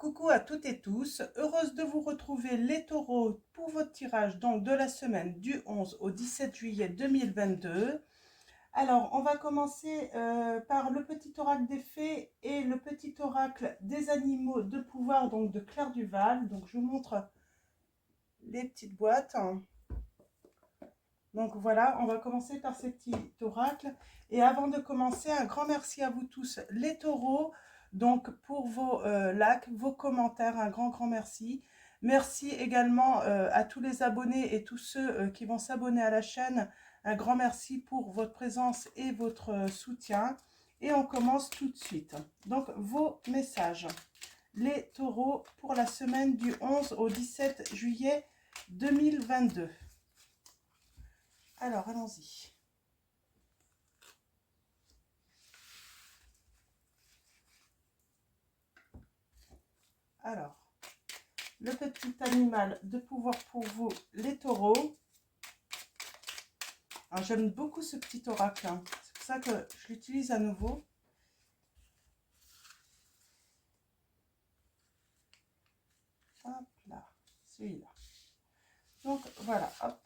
Coucou à toutes et tous, heureuse de vous retrouver les taureaux pour votre tirage donc de la semaine du 11 au 17 juillet 2022. Alors on va commencer par le petit oracle des fées et le petit oracle des animaux de pouvoir donc de Claire Duval. Donc je vous montre les petites boîtes. Donc voilà, on va commencer par ces petits oracles. Et avant de commencer, un grand merci à vous tous les taureaux, donc pour vos likes, vos commentaires, un grand merci. Merci également à tous les abonnés et tous ceux qui vont s'abonner à la chaîne. Un grand merci pour votre présence et votre soutien. Et on commence tout de suite. Donc vos messages. Les taureaux pour la semaine du 11 au 17 juillet 2022. Alors, allons-y. Alors, le petit animal de pouvoir pour vous, les taureaux. J'aime beaucoup ce petit oracle. C'est pour ça que je l'utilise à nouveau. Hop là, celui-là. Donc, voilà, hop.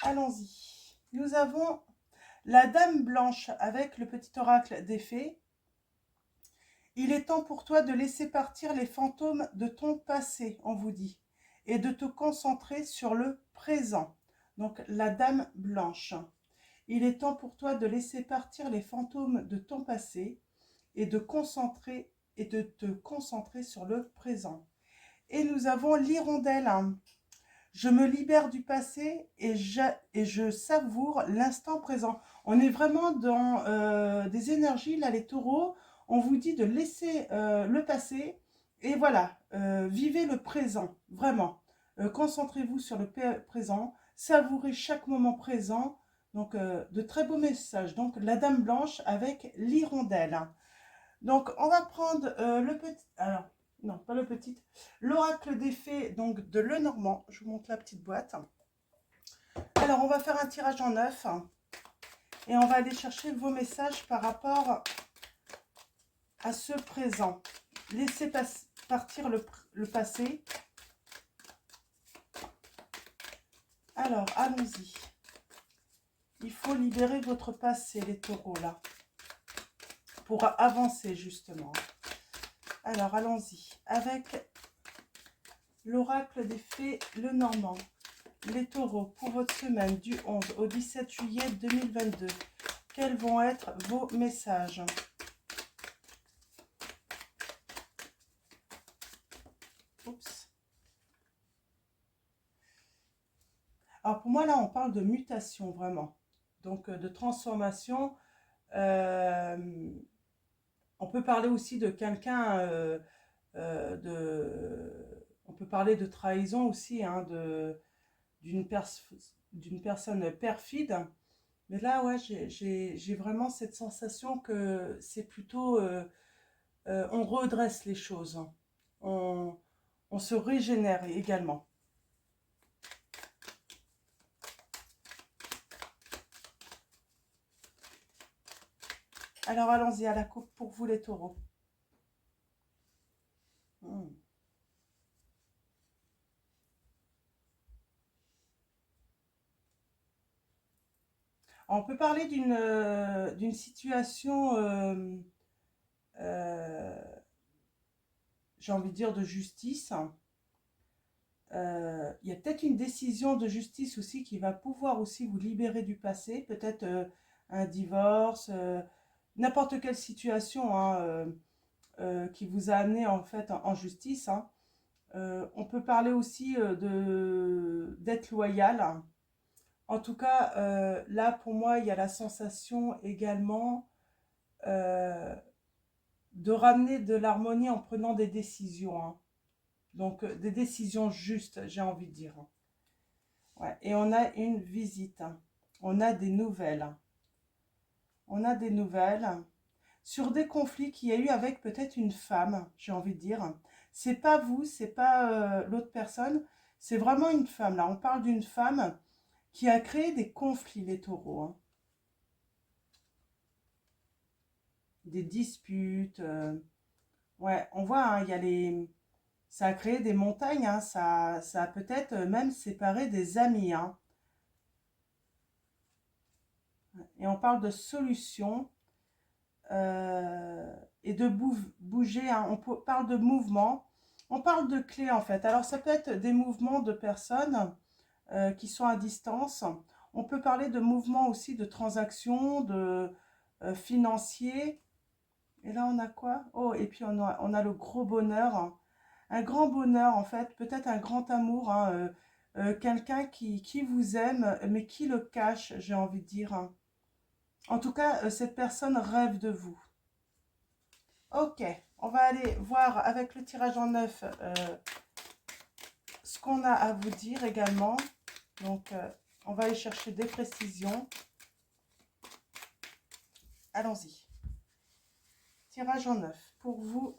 Allons-y. Nous avons la Dame Blanche avec le petit oracle des fées. Il est temps pour toi de laisser partir les fantômes de ton passé, on vous dit, et de te concentrer sur le présent. Donc, la Dame Blanche. Il est temps pour toi de laisser partir les fantômes de ton passé et de te concentrer sur le présent. Et nous avons l'hirondelle. Je me libère du passé et je savoure l'instant présent. On est vraiment dans des énergies, là les taureaux. On vous dit de laisser le passé et voilà, vivez le présent, vraiment. Concentrez-vous sur le présent, savourez chaque moment présent. Donc, de très beaux messages. Donc, la Dame Blanche avec l'hirondelle. Donc, on va prendre le petit... Alors, non, pas le petit. L'oracle des fées, donc de Lenormand. Je vous montre la petite boîte. Alors, on va faire un tirage en 9. Et on va aller chercher vos messages par rapport à ce présent. Laissez partir le passé. Alors, allons-y. Il faut libérer votre passé, les taureaux, là. Pour avancer, justement. Alors, allons-y. Avec l'oracle des fées Lenormand. Les taureaux, pour votre semaine du 11 au 17 juillet 2022. Quels vont être vos messages? Oups. Alors, pour moi, là, on parle de mutation, vraiment. Donc, de transformation. On peut parler aussi de quelqu'un, on peut parler de trahison aussi, hein, d'une personne perfide. Mais là, ouais, j'ai vraiment cette sensation que c'est plutôt, on redresse les choses. On, on se régénère également. Alors, allons-y à la coupe pour vous, les taureaux. On peut parler d'une situation, j'ai envie de dire, de justice. Il y a peut-être une décision de justice aussi qui va pouvoir aussi vous libérer du passé. Peut-être un divorce, n'importe quelle situation, hein, qui vous a amené en fait en justice. Hein. On peut parler aussi d'être loyal. En tout cas, là, pour moi, il y a la sensation également de ramener de l'harmonie en prenant des décisions. Hein. Donc, des décisions justes, j'ai envie de dire. Ouais. Et on a une visite. Hein. On a des nouvelles. Hein. On a des nouvelles sur des conflits qu'il y a eu avec peut-être une femme, j'ai envie de dire. C'est pas vous, c'est pas l'autre personne, c'est vraiment une femme. Là, on parle d'une femme qui a créé des conflits, les taureaux. Hein. des disputes. Ouais, on voit, hein, il y a les... Ça a créé des montagnes, hein, ça a peut-être même séparé des amis, hein. Et on parle de solutions et de bouger, hein. Parle de mouvement, on parle de clés en fait. Alors ça peut être des mouvements de personnes qui sont à distance. On peut parler de mouvements aussi de transactions, de financiers. Et là on a quoi? Oh, et puis on a le gros bonheur, hein. Un grand bonheur en fait, peut-être un grand amour, hein, quelqu'un qui vous aime, mais qui le cache, j'ai envie de dire, hein. En tout cas, cette personne rêve de vous. Ok, on va aller voir avec le tirage en neuf ce qu'on a à vous dire également. Donc, on va aller chercher des précisions. Allons-y. Tirage en neuf pour vous,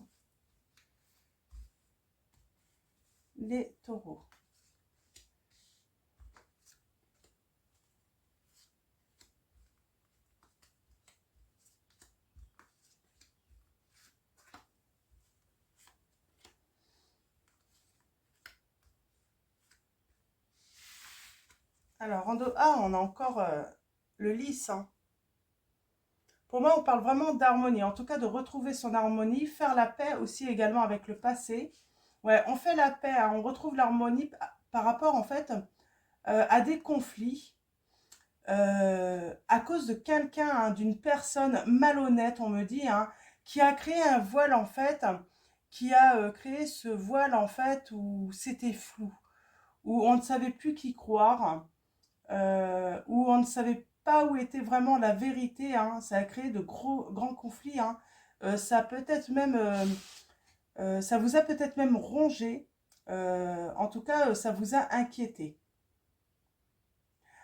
les taureaux. Alors, on a encore le lys, hein. Pour moi, on parle vraiment d'harmonie, en tout cas de retrouver son harmonie, faire la paix aussi également avec le passé. Ouais, on fait la paix, hein, on retrouve l'harmonie par rapport en fait à des conflits, à cause de quelqu'un, hein, d'une personne malhonnête, on me dit, hein, qui a créé un voile en fait, qui a créé ce voile en fait où c'était flou, où on ne savait plus qui croire, où on ne savait pas où était vraiment la vérité, hein. Ça a créé de grands conflits, hein. Ça peut-être même, ça vous a peut-être même rongé. En tout cas, ça vous a inquiété.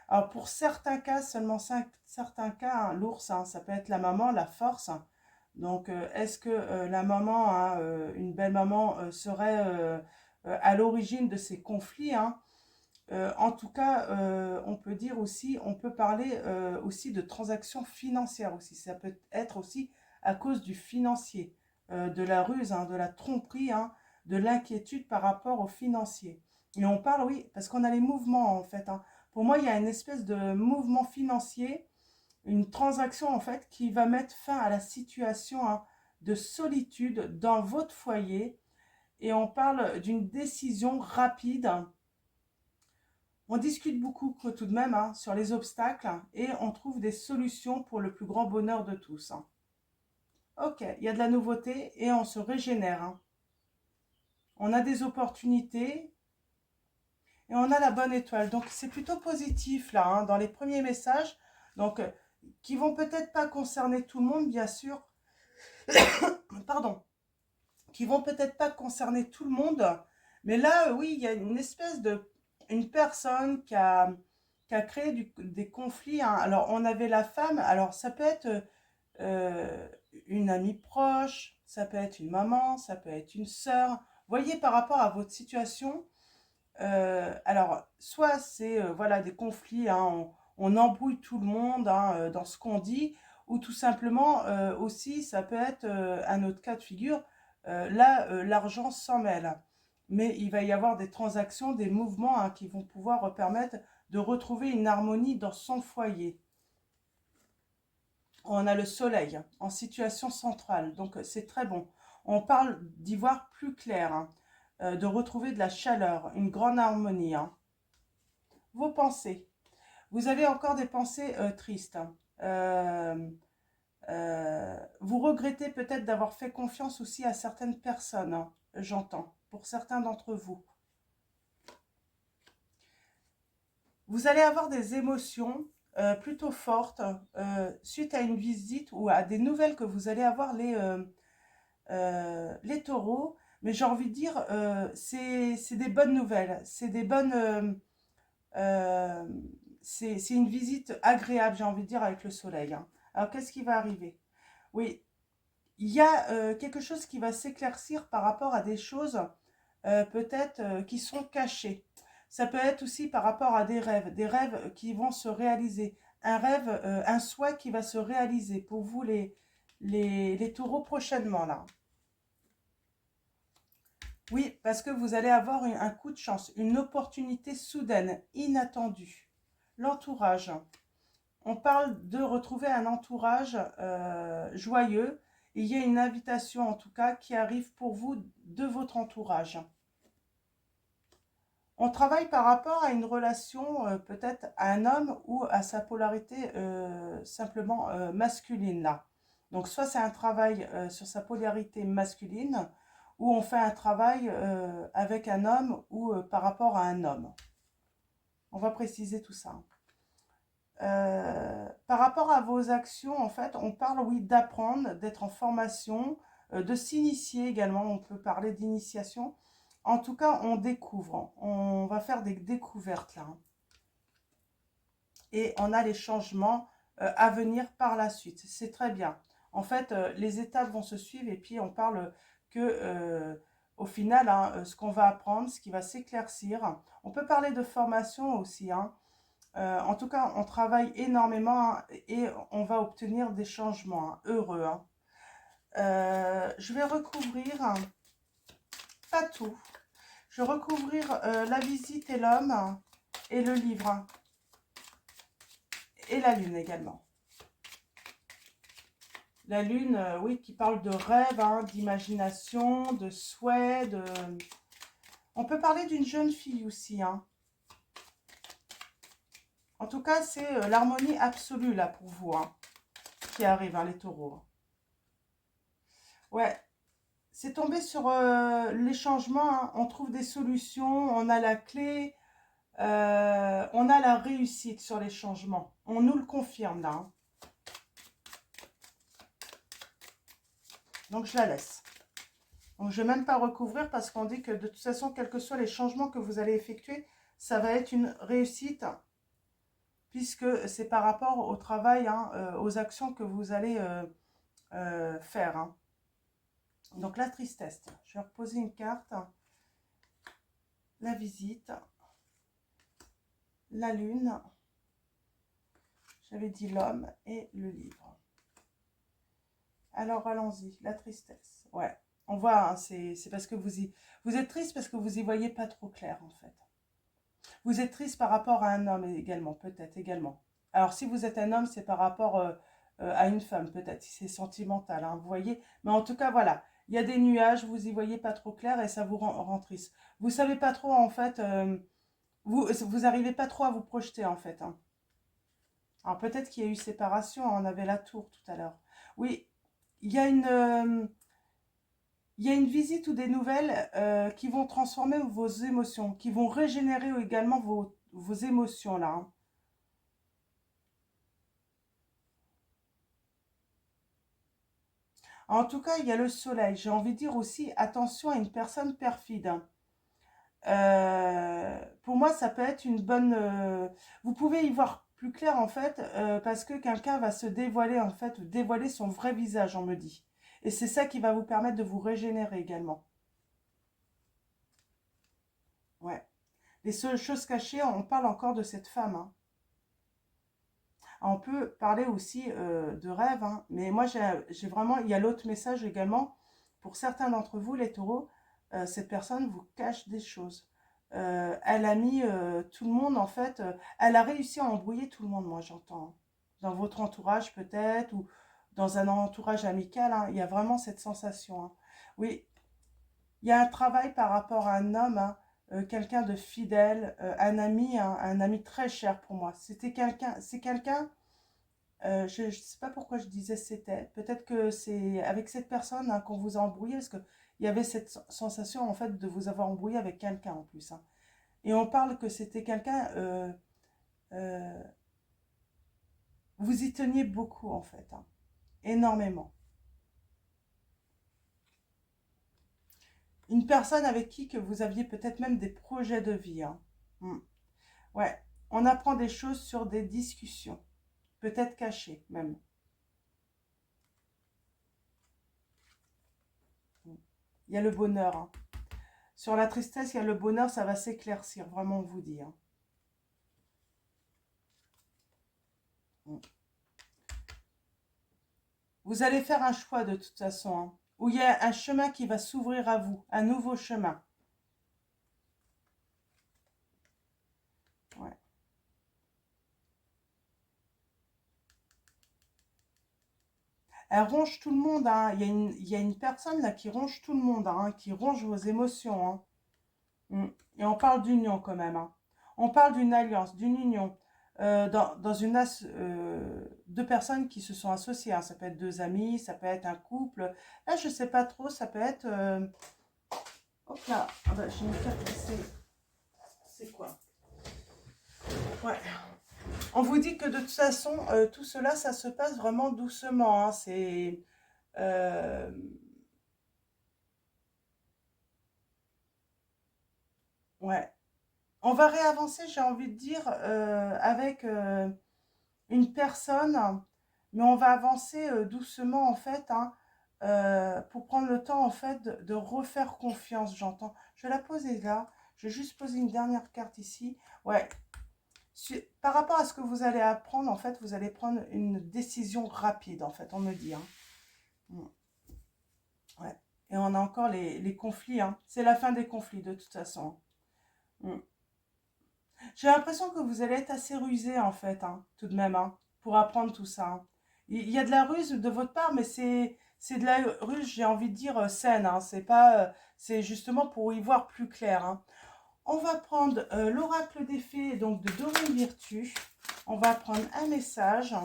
Alors pour certains cas, seulement certains cas, hein, l'ours, hein, ça peut être la maman, la force. Donc est-ce que la maman, hein, une belle maman, serait à l'origine de ces conflits, hein? En tout cas, on peut dire aussi, on peut parler aussi de transactions financières aussi. Ça peut être aussi à cause du financier, de la ruse, hein, de la tromperie, hein, de l'inquiétude par rapport au financier. Et on parle, oui, parce qu'on a les mouvements en fait, hein. Pour moi, il y a une espèce de mouvement financier, une transaction en fait qui va mettre fin à la situation, hein, de solitude dans votre foyer. Et on parle d'une décision rapide. On discute beaucoup tout de même, hein, sur les obstacles et on trouve des solutions pour le plus grand bonheur de tous, hein. Ok, il y a de la nouveauté et on se régénère, hein. On a des opportunités et on a la bonne étoile. Donc c'est plutôt positif là, hein, dans les premiers messages. Donc qui vont peut-être pas concerner tout le monde, bien sûr. Pardon. Qui vont peut-être pas concerner tout le monde. Mais là, oui, il y a une espèce de... Une personne qui a créé des conflits, hein. Alors, on avait la femme. Alors, ça peut être une amie proche, ça peut être une maman, ça peut être une sœur. Voyez par rapport à votre situation. Alors, soit c'est voilà, des conflits, hein, on embrouille tout le monde, hein, dans ce qu'on dit, ou tout simplement aussi, ça peut être un autre cas de figure. Là, l'argent s'en mêle. Mais il va y avoir des transactions, des mouvements, hein, qui vont pouvoir permettre de retrouver une harmonie dans son foyer. On a le soleil, hein, en situation centrale, donc c'est très bon. On parle d'y voir plus clair, hein, de retrouver de la chaleur, une grande harmonie, hein. Vos pensées. Vous avez encore des pensées tristes, hein. Vous regrettez peut-être d'avoir fait confiance aussi à certaines personnes, hein, j'entends, pour certains d'entre vous. Vous allez avoir des émotions plutôt fortes suite à une visite ou à des nouvelles que vous allez avoir les taureaux. Mais j'ai envie de dire, c'est des bonnes nouvelles, c'est des bonnes... euh, c'est une visite agréable, j'ai envie de dire, avec le soleil, hein. Alors, qu'est-ce qui va arriver? Oui, il y a quelque chose qui va s'éclaircir par rapport à des choses peut-être qui sont cachées. Ça peut être aussi par rapport à des rêves qui vont se réaliser. Un rêve, un souhait qui va se réaliser. Pour vous, les taureaux prochainement là. Oui, parce que vous allez avoir un coup de chance, une opportunité soudaine, inattendue. L'entourage. On parle de retrouver un entourage joyeux. Il y a une invitation en tout cas qui arrive pour vous de votre entourage. On travaille par rapport à une relation, peut-être à un homme ou à sa polarité simplement masculine là. Donc soit c'est un travail sur sa polarité masculine ou on fait un travail avec un homme ou par rapport à un homme. On va préciser tout ça. Par rapport à vos actions, en fait, on parle, oui, d'apprendre, d'être en formation, de s'initier également. On peut parler d'initiation. En tout cas, on découvre. On va faire des découvertes là. Et on a les changements à venir par la suite. C'est très bien. En fait, les étapes vont se suivre et puis on parle que, au final, hein, ce qu'on va apprendre, ce qui va s'éclaircir. On peut parler de formation aussi, hein. En tout cas, on travaille énormément hein, et on va obtenir des changements hein, heureux. Hein. Je vais recouvrir, hein, pas tout, je vais recouvrir la visite et l'homme hein, et le livre hein, et la lune également. La lune, oui, qui parle de rêve, hein, d'imagination, de souhait, de... On peut parler d'une jeune fille aussi, hein. En tout cas, c'est l'harmonie absolue là pour vous, hein, qui arrive, hein, les taureaux. Ouais, c'est tombé sur les changements, hein. On trouve des solutions, on a la clé, on a la réussite sur les changements. On nous le confirme là. Hein. Donc je la laisse. Donc je ne vais même pas recouvrir parce qu'on dit que de toute façon, quels que soient les changements que vous allez effectuer, ça va être une réussite puisque c'est par rapport au travail, hein, aux actions que vous allez faire. Hein. Donc la tristesse, je vais reposer une carte, la visite, la lune, j'avais dit l'homme et le livre. Alors allons-y, la tristesse, ouais. On voit, hein, c'est parce que vous êtes triste parce que vous y voyez pas trop clair en fait. Vous êtes triste par rapport à un homme également, peut-être également. Alors si vous êtes un homme, c'est par rapport à une femme, peut-être, si c'est sentimental, hein, vous voyez. Mais en tout cas, voilà, il y a des nuages, vous y voyez pas trop clair et ça vous rend triste. Vous savez pas trop, en fait, vous arrivez pas trop à vous projeter, en fait. Hein. Alors peut-être qu'il y a eu séparation, hein, on avait la tour tout à l'heure. Oui, il y a une visite ou des nouvelles qui vont transformer vos émotions, qui vont régénérer également vos émotions, là. Hein. En tout cas, il y a le soleil. J'ai envie de dire aussi, attention à une personne perfide. Pour moi, ça peut être une bonne... vous pouvez y voir plus clair, en fait, parce que quelqu'un va se dévoiler, en fait, dévoiler son vrai visage, on me dit. Et c'est ça qui va vous permettre de vous régénérer également. Ouais. Les seules choses cachées, on parle encore de cette femme. Hein. On peut parler aussi de rêve, hein, mais moi j'ai vraiment, il y a l'autre message également. Pour certains d'entre vous, les taureaux, cette personne vous cache des choses. Elle a mis tout le monde, en fait, elle a réussi à embrouiller tout le monde, moi j'entends. Hein. Dans votre entourage peut-être, ou dans un entourage amical, hein, il y a vraiment cette sensation. Hein. Oui, il y a un travail par rapport à un homme, hein, quelqu'un de fidèle, hein, un ami très cher pour moi. C'est quelqu'un je ne sais pas pourquoi je disais c'était. Peut-être que c'est avec cette personne hein, qu'on vous a embrouillé, parce qu'il y avait cette sensation en fait de vous avoir embrouillé avec quelqu'un en plus. Hein. Et on parle que c'était quelqu'un, euh, vous y teniez beaucoup en fait, hein, énormément. Une personne avec qui que vous aviez peut-être même des projets de vie. Hein. Mm. Ouais, on apprend des choses sur des discussions, peut-être cachées même. Mm. Il y a le bonheur. Hein. Sur la tristesse, il y a le bonheur, ça va s'éclaircir, vraiment, on vous dit. Hein. Mm. Vous allez faire un choix de toute façon, hein, où il y a un chemin qui va s'ouvrir à vous, un nouveau chemin. Ouais. Elle ronge tout le monde, hein. Il y a une personne là qui ronge tout le monde, hein, qui ronge vos émotions, hein. Mm. Et on parle d'union quand même, hein. On parle d'une alliance, d'une union. Dans deux personnes qui se sont associées, hein. Ça peut être deux amis, ça peut être un couple. Là, je sais pas trop, ça peut être... Hop là, ah bah, j'ai une carte, c'est quoi? Ouais. On vous dit que de toute façon, tout cela, ça se passe vraiment doucement, hein. C'est... euh, ouais. On va réavancer, j'ai envie de dire, avec une personne, mais on va avancer doucement en fait, hein, pour prendre le temps en fait de refaire confiance, j'entends. Je vais la poser là, je vais juste poser une dernière carte ici. Ouais, par rapport à ce que vous allez apprendre, en fait, vous allez prendre une décision rapide, en fait, on me dit, hein. Mm. Ouais. Et on a encore les conflits, hein. C'est la fin des conflits de toute façon. Mm. J'ai l'impression que vous allez être assez rusé en fait, hein, tout de même, hein, pour apprendre tout ça, hein. Il y a de la ruse de votre part, mais c'est de la ruse, j'ai envie de dire saine, hein. C'est pas, c'est justement pour y voir plus clair, hein. On va prendre l'oracle des fées, donc de Dorine Virtue. On va prendre un message.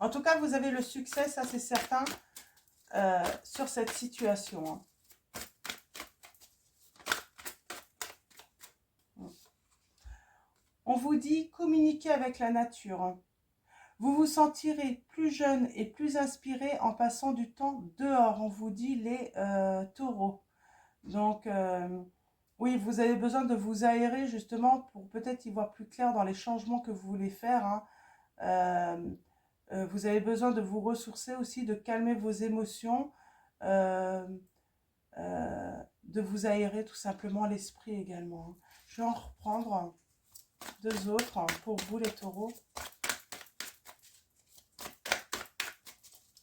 En tout cas, vous avez le succès, ça c'est certain, sur cette situation, hein. On vous dit communiquer avec la nature, hein. Vous vous sentirez plus jeune et plus inspiré en passant du temps dehors, on vous dit les taureaux. Donc, oui, vous avez besoin de vous aérer justement pour peut-être y voir plus clair dans les changements que vous voulez faire, hein. Euh, vous avez besoin de vous ressourcer aussi, de calmer vos émotions, euh, de vous aérer tout simplement l'esprit également, hein. Je vais en reprendre deux autres pour vous les taureaux.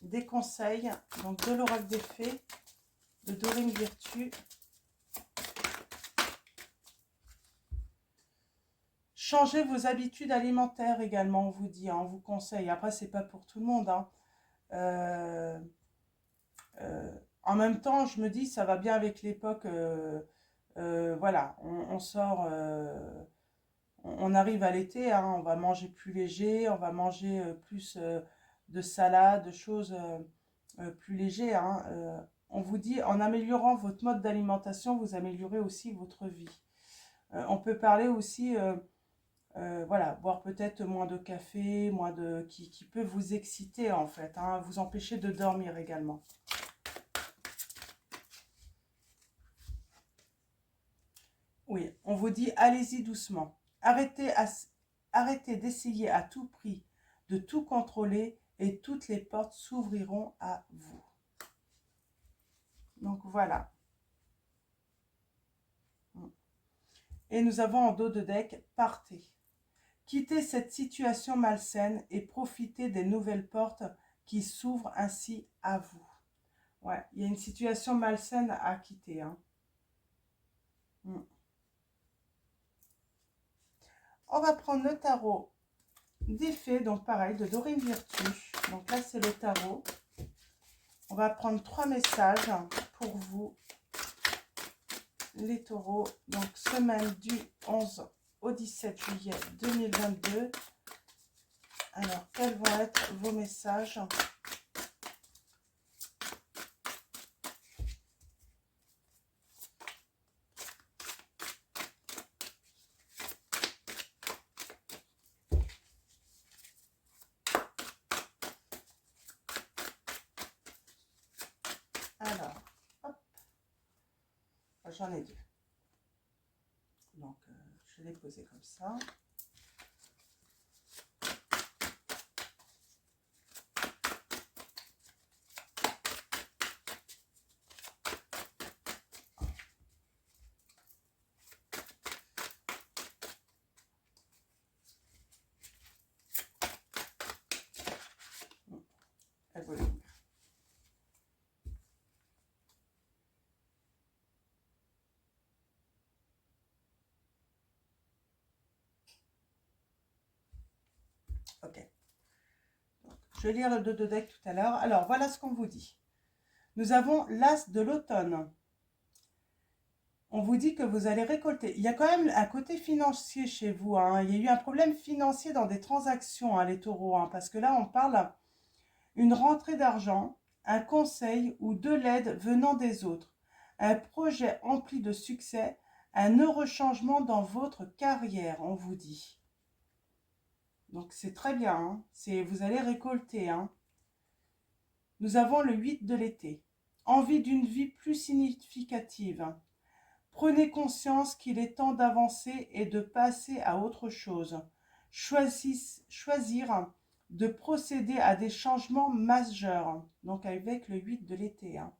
Des conseils, donc de l'oracle des fées, de Dorine Virtue. Changez vos habitudes alimentaires également, on vous dit, hein, on vous conseille. Après, c'est pas pour tout le monde, hein. Euh, en même temps, je me dis, ça va bien avec l'époque. Voilà, on sort, on arrive à l'été, hein, on va manger plus léger, on va manger plus de salade, de choses plus légères, hein. On vous dit, en améliorant votre mode d'alimentation, vous améliorez aussi votre vie. On peut parler aussi, voilà, boire peut-être moins de café, moins de, qui peut vous exciter en fait, hein, vous empêcher de dormir également. Oui, on vous dit, allez-y doucement. Arrêtez d'essayer à tout prix de tout contrôler et toutes les portes s'ouvriront à vous. Donc voilà. Et nous avons en dos de deck, partez. Quittez cette situation malsaine et profitez des nouvelles portes qui s'ouvrent ainsi à vous. Ouais, il y a une situation malsaine à quitter, hein. On va prendre le tarot des fées, donc pareil, de Dorine Virtue. Donc là, c'est le tarot. On va prendre 3 messages pour vous, les taureaux. Donc, semaine du 11 au 17 juillet 2022. Alors, quels vont être vos messages ? Alors, hop, j'en ai deux. Donc, je vais les poser comme ça. Ok. Je vais lire le 2 de deck tout à l'heure. Alors, voilà ce qu'on vous dit. Nous avons l'As de l'automne. On vous dit que vous allez récolter. Il y a quand même un côté financier chez vous. Hein. Il y a eu un problème financier dans des transactions, hein, les taureaux. Hein, parce que là, on parle une rentrée d'argent, un conseil ou de l'aide venant des autres. Un projet empli de succès, un heureux changement dans votre carrière, on vous dit. Donc c'est très bien. Hein. Vous allez récolter. Hein. Nous avons le 8 de l'été. Envie d'une vie plus significative. Prenez conscience qu'il est temps d'avancer et de passer à autre chose. Choisir de procéder à des changements majeurs. Donc avec le 8 de l'été. Hein.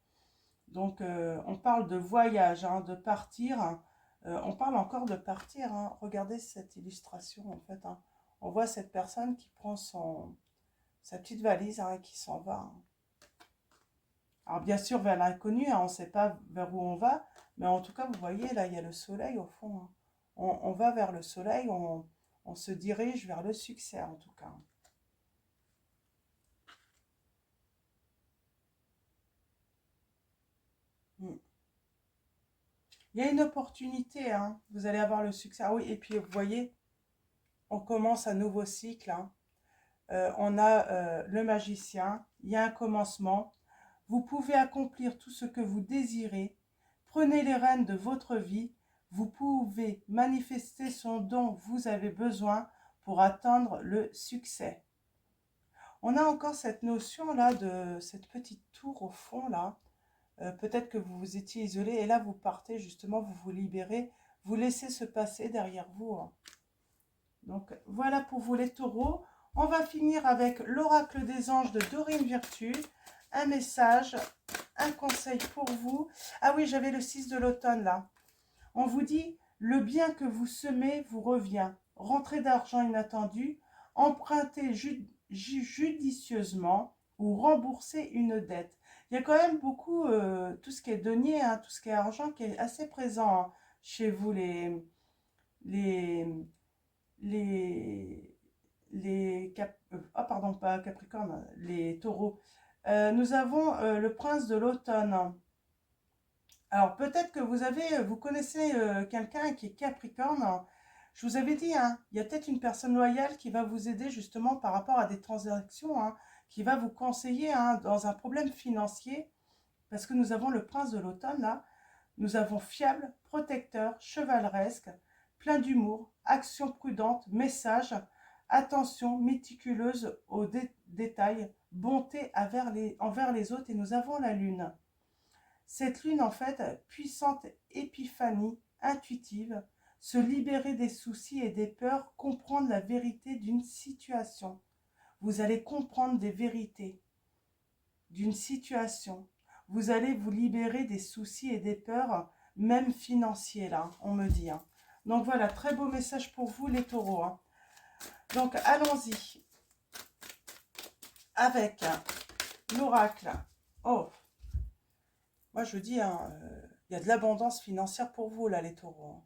Donc on parle de voyage, hein, de partir. On parle encore de partir. Hein. Regardez cette illustration en fait. Hein. On voit cette personne qui prend sa petite valise hein, et qui s'en va. Hein. Alors bien sûr vers l'inconnu, hein, on ne sait pas vers où on va, mais en tout cas vous voyez là il y a le soleil au fond. Hein. On va vers le soleil, on se dirige vers le succès en tout cas. Hmm. Il y a une opportunité, hein. Vous allez avoir le succès. Ah oui, et puis vous voyez, on commence un nouveau cycle. Hein. On a le magicien, il y a un commencement. Vous pouvez accomplir tout ce que vous désirez. Prenez les rênes de votre vie. Vous pouvez manifester ce dont vous avez besoin pour atteindre le succès. On a encore cette notion-là de cette petite tour au fond, là. Peut-être que vous vous étiez isolé et là, vous partez justement, vous vous libérez. Vous laissez se passer derrière vous. Hein. Donc, voilà pour vous les taureaux. On va finir avec l'oracle des anges de Dorine Virtue. Un message, un conseil pour vous. Ah oui, j'avais le 6 de l'automne là. On vous dit, le bien que vous semez vous revient. Rentrée d'argent inattendue, empruntez judicieusement ou remboursez une dette. Il y a quand même beaucoup, tout ce qui est denier, hein, tout ce qui est argent qui est assez présent hein, chez vous les, les, pardon, pas Capricorne, les taureaux. Nous avons le prince de l'automne. Alors peut-être que vous connaissez quelqu'un qui est Capricorne. Je vous avais dit, hein, il y a peut-être une personne loyale qui va vous aider justement par rapport à des transactions, hein, qui va vous conseiller hein, dans un problème financier, parce que nous avons le prince de l'automne là. Nous avons fiable, protecteur, chevaleresque, plein d'humour, action prudente, message, attention méticuleuse aux détails, bonté envers les autres. Et nous avons la lune. Cette lune, en fait, puissante épiphanie, intuitive, se libérer des soucis et des peurs, comprendre la vérité d'une situation. Vous allez comprendre des vérités d'une situation. Vous allez vous libérer des soucis et des peurs, même financiers, là, on me dit. Hein. Donc voilà, très beau message pour vous, les taureaux. Hein. Donc allons-y avec l'oracle. Oh, moi je dis, hein, y a de l'abondance financière pour vous, là, les taureaux. Hein.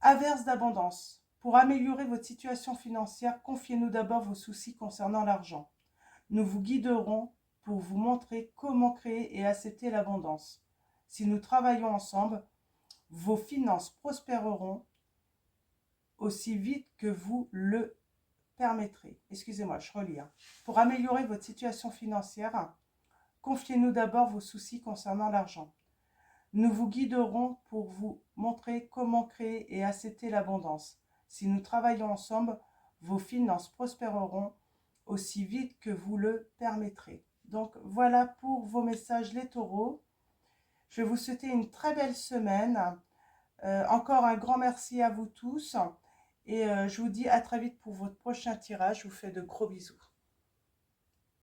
Averse d'abondance. Pour améliorer votre situation financière, confiez-nous d'abord vos soucis concernant l'argent. Nous vous guiderons pour vous montrer comment créer et accepter l'abondance. Si nous travaillons ensemble, vos finances prospéreront aussi vite que vous le permettrez. Excusez-moi, je relis. Hein. Pour améliorer votre situation financière, confiez-nous d'abord vos soucis concernant l'argent. Nous vous guiderons pour vous montrer comment créer et accepter l'abondance. Si nous travaillons ensemble, vos finances prospéreront aussi vite que vous le permettrez. Donc voilà pour vos messages les taureaux. Je vais vous souhaiter une très belle semaine. Encore un grand merci à vous tous. Et je vous dis à très vite pour votre prochain tirage. Je vous fais de gros bisous.